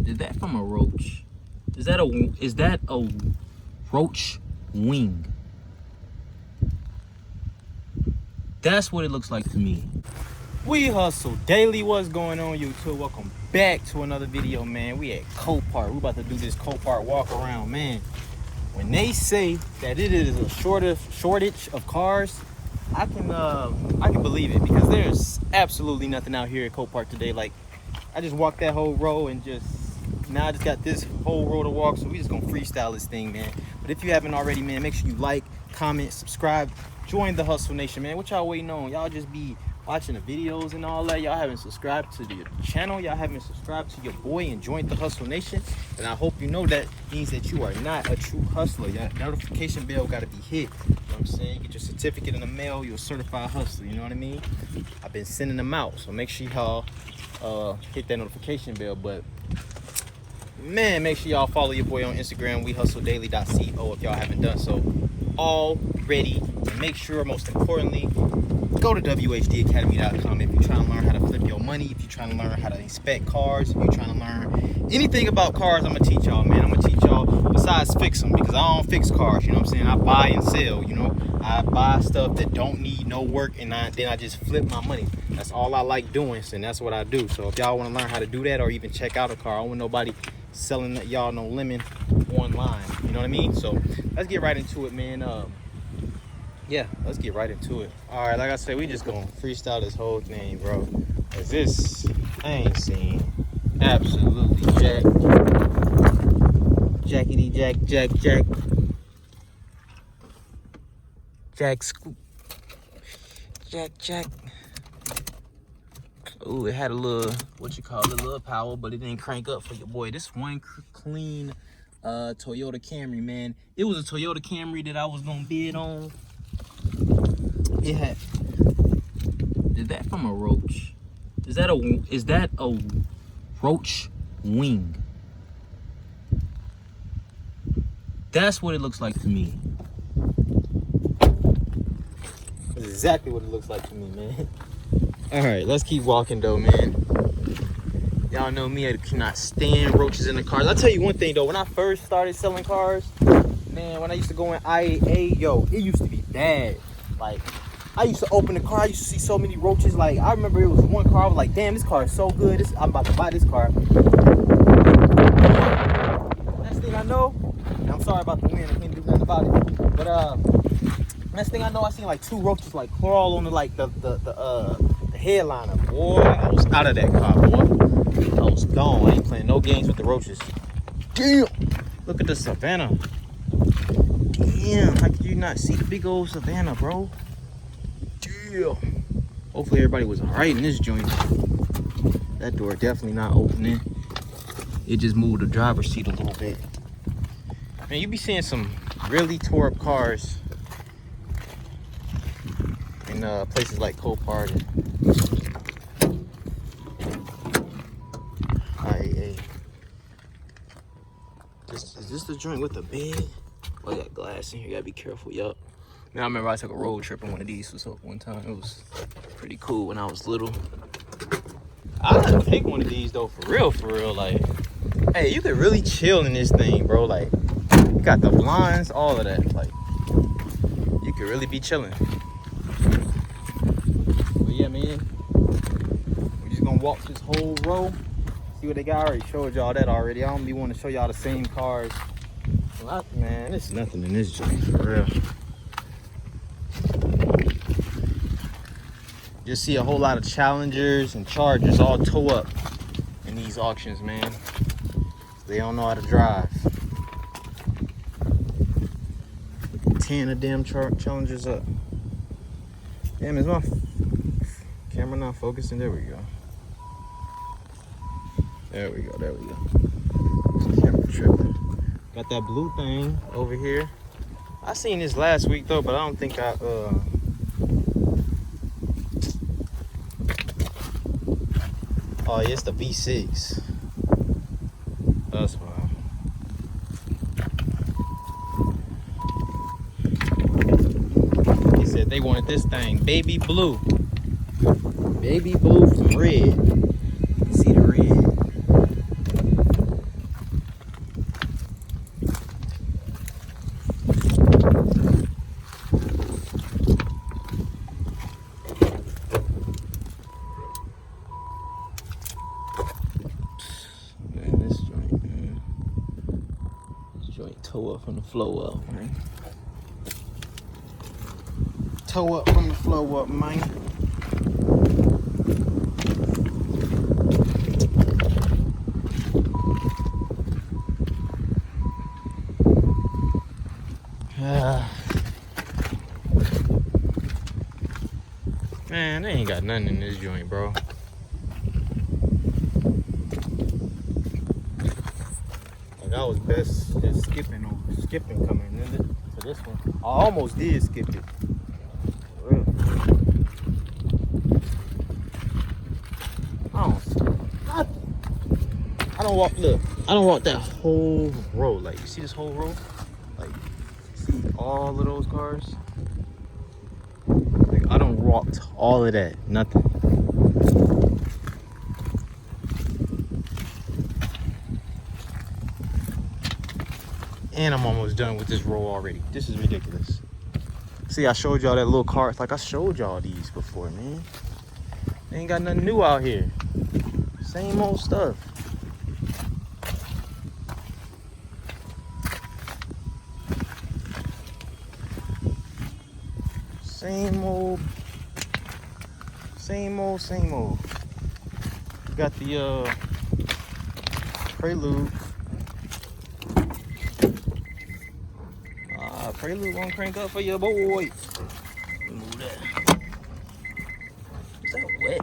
Is that from a roach? Is that a roach wing? That's what it looks like to me. We Hustle Daily. What's going on, YouTube? Welcome back to another video, man. We at Copart. We about to do this Copart walk around, man. When they say that it is a shortage of cars, I can believe it, because there's absolutely nothing out here at Copart today. Like, I just walked that whole row and now I just got this whole row to walk, so we just gonna freestyle this thing, man. But if you haven't already, man, make sure you like, comment, subscribe, join the Hustle Nation, man. What y'all waiting on? Y'all just be watching the videos and all that. Y'all haven't subscribed to the channel. Y'all haven't subscribed to your boy and joined the Hustle Nation. And I hope you know that means that you are not a true hustler. Your notification bell got to be hit. You know what I'm saying? Get your certificate in the mail. You're a certified hustler. You know what I mean? I've been sending them out, so make sure y'all hit that notification bell. But man, make sure y'all follow your boy on Instagram, wehustledaily.co, if y'all haven't done so already. And make sure, most importantly, go to wehustledaily.com if you're trying to learn how to flip your money, if you're trying to learn how to inspect cars, if you're trying to learn anything about cars. I'm gonna teach y'all, man. I'm gonna teach y'all, besides fix them, because I don't fix cars, you know what I'm saying? I buy and sell, you know? I buy stuff that don't need no work, and then I just flip my money. That's all I like doing, and that's what I do. So if y'all want to learn how to do that, or even check out a car, I don't want nobody selling y'all no lemon online, you know what I mean? So let's get right into it, man. Yeah, let's get right into it. All right, like I said, we just gonna freestyle this whole thing, bro. Cause this, I ain't seen absolutely jack. Ooh, it had a little, a little power, but it didn't crank up for your boy. This one clean Toyota Camry, man. It was a Toyota Camry that I was gonna bid on. It had, is that from a roach? Is that a roach wing? That's what it looks like to me. That's exactly what it looks like to me, man. All right, let's keep walking though, man. Y'all know me, I cannot stand roaches in the cars. I'll tell you one thing though, when I first started selling cars, man, when I used to go in IAA, yo, it used to be bad. Like, I used to open the car, I used to see so many roaches. Like, I remember it was one car, I was like, damn, this car is so good. I'm about to buy this car. Next thing I know, and I'm sorry about the wind, I can't do nothing about it. But next thing I know, I seen like 2 roaches like crawl on the headliner. Boy, I was out of that car, boy. I was gone. I ain't playing no games with the roaches. Damn, look at the Savannah. Damn, how could you not see the big old Savannah, bro? Damn. Hopefully everybody was all right in this joint. That door definitely not opening. It just moved the driver's seat a little bit. Man, you be seeing some really tore up cars in places like Copart and IAA. Is this the joint with the bed? Oh, I got glass in here. You gotta be careful. Yup. Man, I remember I took a road trip in one of these one time. It was pretty cool when I was little. I gotta take one of these though, for real. Like, hey, you could really chill in this thing, bro. Like, you got the blinds, all of that. Like, you could really be chilling. But yeah, man, we're just gonna walk this whole row, see what they got. I already showed y'all that already. I don't be wanting to show y'all the same cars. Man, there's nothing in this joint, for real. You'll see a whole lot of Challengers and Chargers all tow up in these auctions, man. They don't know how to drive. 10 of them Challengers up. Damn, is my camera not focusing? There we go. There we go. Camera tripping. Got that blue thing over here. I seen this last week though, but I don't think I oh yeah, it's the V6. That's why. He said they wanted this thing baby blue. Baby blue from red. You see the red. toe up from the flow up, man. Toe up from the flow up, man. Man, they ain't got nothing in this joint, bro. Like I was best just skipping coming into this one. I almost did skip it. For real. I don't skip nothing. I don't walk that whole row. Like, you see this whole row? Like, see all of those cars? Like, I don't walk all of that. Nothing. And I'm almost done with this row already. This is ridiculous. See, I showed y'all that little cart. Like, I showed y'all these before, man. They ain't got nothing new out here. Same old stuff. Same old. Got the Prelude. Prelude won't crank up for your boy. Let me move that. Is that wet?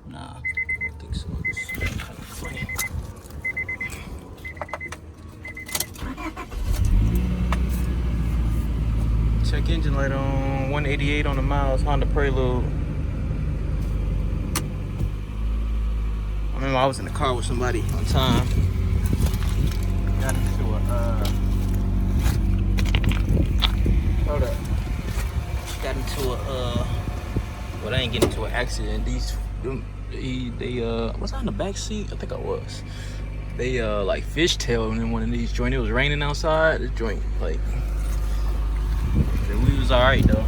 Nah, I don't think so. This is kind of funny. Check engine light on 188 on the miles, Honda Prelude. I remember I was in the car with somebody one time. Got into a hold up. Got into a well, I ain't getting into an accident. They was I in the back seat? I think I was. They like fishtailing in one of these joints. It was raining outside. The joint, like, we was alright though.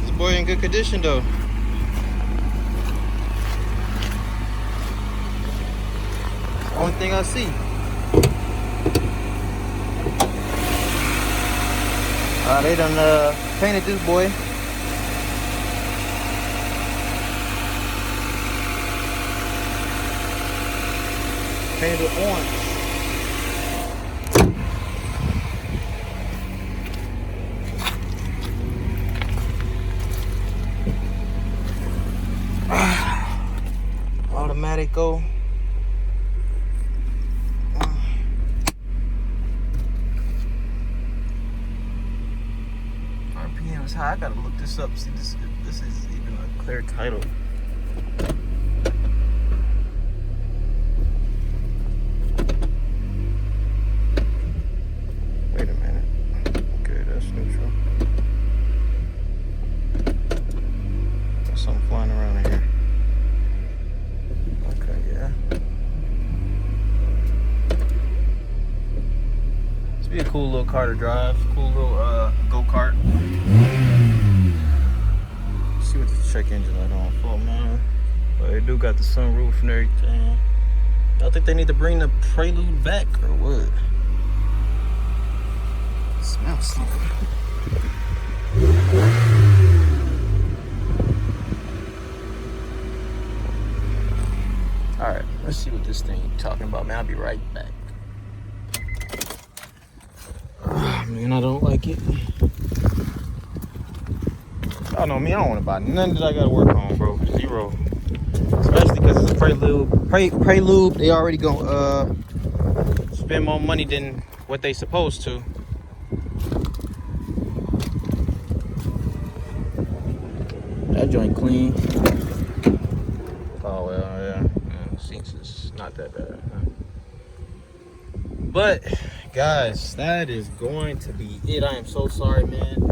This boy in good condition though. Only thing I see. They done painted this boy. Painted it orange. Automatic go. RPM is high. I gotta look this up. See, this is even a clear title. Wait a minute. Okay, that's neutral. There's something flying around in here. Okay, yeah. This be a cool little car to drive. Cool little go-kart. See what the check engine light on for, man. But they do got the sunroof and everything. I think they need to bring the Prelude back or what? It smells something. Alright, let's see what this thing talking about, man. I'll be right back. Oh, man, I don't like it. Y'all know me, I don't want to buy none that I gotta work on, bro. Zero. Especially because it's a Prelude. They already gonna spend more money than what they supposed to. That joint clean. Oh well, yeah. Seats is not that bad. But guys, that is going to be it. I am so sorry, man.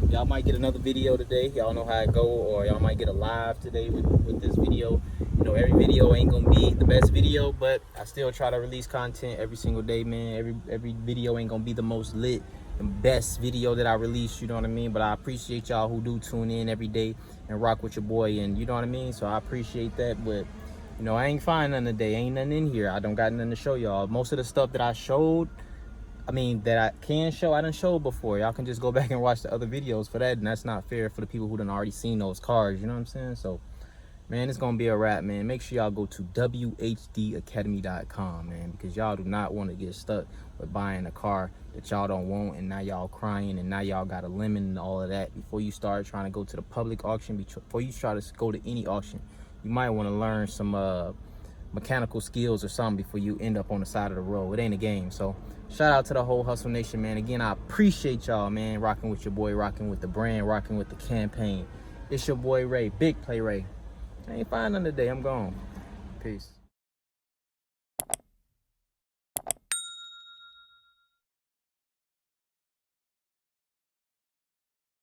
Y'all might get another video today. Y'all know how it go, or y'all might get a live today with this video. You know, every video ain't gonna be the best video, but I still try to release content every single day, man. Every video ain't gonna be the most lit, the best video that I release, you know what I mean? But I appreciate y'all who do tune in every day and rock with your boy, and you know what I mean? So I appreciate that. But you know, I ain't find nothing today. Ain't nothing in here. I don't got nothing to show y'all. Most of the stuff that I showed, I mean, that I can show, I done showed before. Y'all can just go back and watch the other videos for that, and that's not fair for the people who done already seen those cars, you know what I'm saying? So, man, it's gonna be a wrap, man. Make sure y'all go to whdacademy.com, man, because y'all do not want to get stuck with buying a car that y'all don't want, and now y'all crying, and now y'all got a lemon and all of that. Before you start trying to go to the public auction, before you try to go to any auction, you might want to learn some mechanical skills or something before you end up on the side of the road. It ain't a game. So shout out to the whole Hustle Nation, man. Again, I appreciate y'all, man, rocking with your boy, rocking with the brand, rocking with the campaign. It's your boy Ray, Big Play Ray. I ain't find none today. I'm gone. Peace.